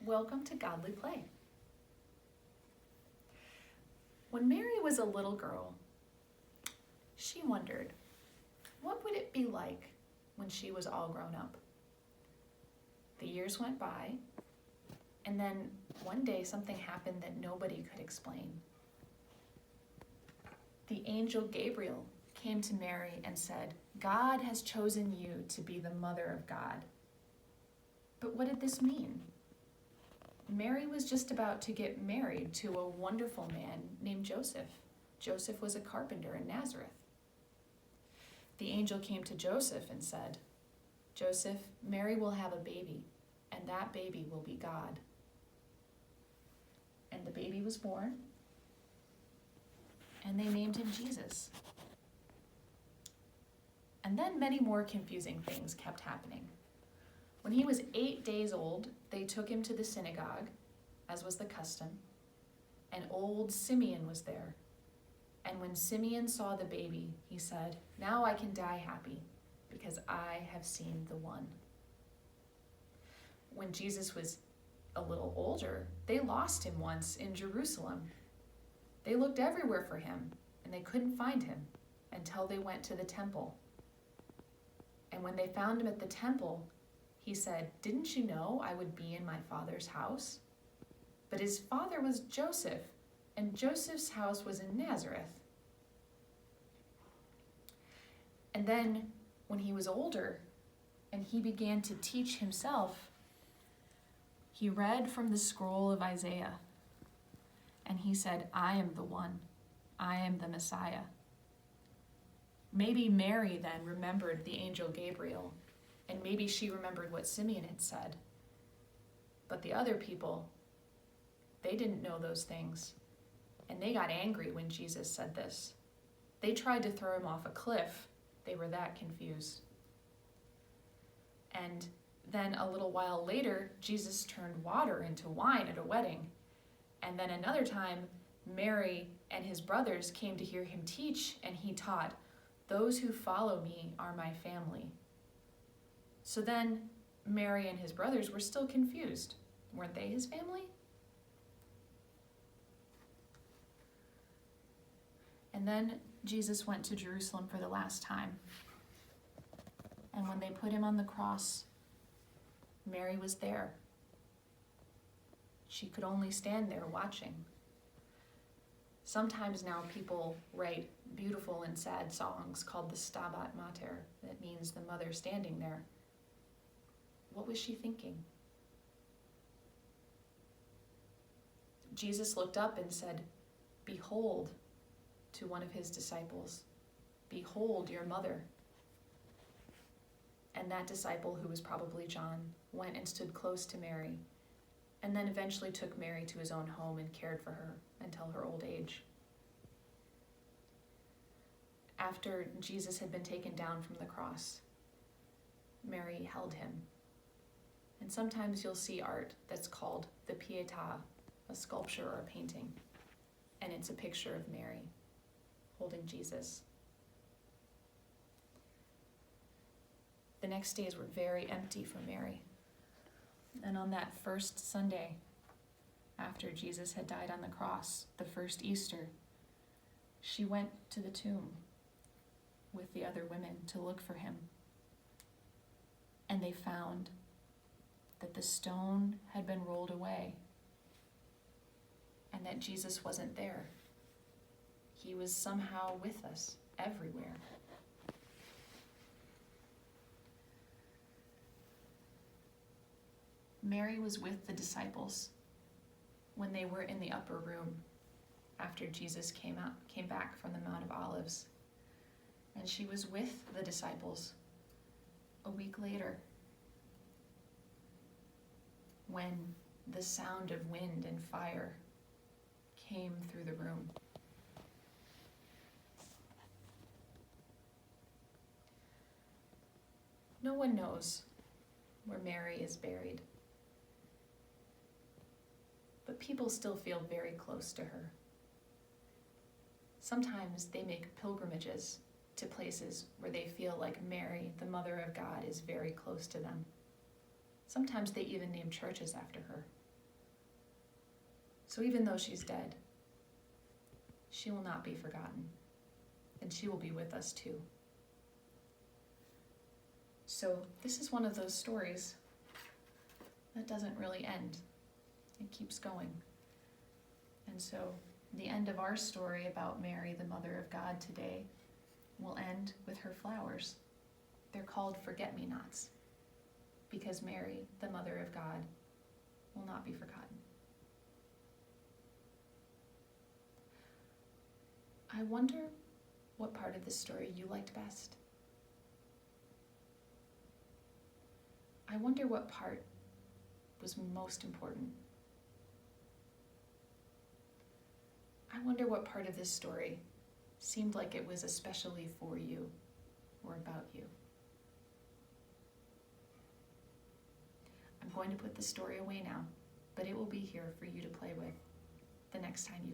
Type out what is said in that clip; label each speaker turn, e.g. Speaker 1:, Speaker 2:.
Speaker 1: Welcome to Godly Play. When Mary was a little girl, she wondered, what would it be like when she was all grown up? The years went by, and then one day something happened that nobody could explain. The angel Gabriel came to Mary and said, "God has chosen you to be the mother of God." But what did this mean? Mary was just about to get married to a wonderful man named Joseph. Joseph was a carpenter in Nazareth. The angel came to Joseph and said, "Joseph, Mary will have a baby, and that baby will be God." And the baby was born, and they named him Jesus. And then many more confusing things kept happening. When he was 8 days old, they took him to the synagogue, as was the custom, and old Simeon was there. And when Simeon saw the baby, he said, "Now I can die happy, because I have seen the one." When Jesus was a little older, they lost him once in Jerusalem. They looked everywhere for him, and they couldn't find him until they went to the temple. And when they found him at the temple, he said, "Didn't you know I would be in my Father's house?" But his father was Joseph, and Joseph's house was in Nazareth. And then when he was older and he began to teach himself, he read from the scroll of Isaiah, and he said, "I am the one. I am the Messiah." Maybe Mary then remembered the angel Gabriel, and maybe she remembered what Simeon had said. But the other people, they didn't know those things, and they got angry when Jesus said this. They tried to throw him off a cliff. They were that confused. And then a little while later, Jesus turned water into wine at a wedding. And then another time, Mary and his brothers came to hear him teach, and he taught, "Those who follow me are my family." So then Mary and his brothers were still confused. Weren't they his family? And then Jesus went to Jerusalem for the last time. And when they put him on the cross, Mary was there. She could only stand there watching. Sometimes now people write beautiful and sad songs called the Stabat Mater, that means the mother standing there. What was she thinking? Jesus looked up and said, "Behold," to one of his disciples, "Behold your mother." And that disciple, who was probably John, went and stood close to Mary, and then eventually took Mary to his own home and cared for her until her old age. After Jesus had been taken down from the cross, Mary held him. And sometimes you'll see art that's called the Pietà, a sculpture or a painting, and it's a picture of Mary holding Jesus. The next days were very empty for Mary. And on that first Sunday, after Jesus had died on the cross, the first Easter, she went to the tomb with the other women to look for him. And they found that the stone had been rolled away and that Jesus wasn't there. He was somehow with us everywhere. Mary was with the disciples when they were in the upper room after Jesus came back from the Mount of Olives. And she was with the disciples a week later when the sound of wind and fire came through the room. No one knows where Mary is buried, but people still feel very close to her. Sometimes they make pilgrimages to places where they feel like Mary, the Mother of God, is very close to them. Sometimes they even name churches after her. So even though she's dead, she will not be forgotten, and she will be with us too. So this is one of those stories that doesn't really end. It keeps going. And so the end of our story about Mary, the Mother of God today, will end with her flowers. They're called forget-me-nots, because Mary, the Mother of God, will not be forgotten. I wonder what part of this story you liked best. I wonder what part was most important. I wonder what part of this story seemed like it was especially for you or about you. I'm going to put the story away now, but it will be here for you to play with the next time you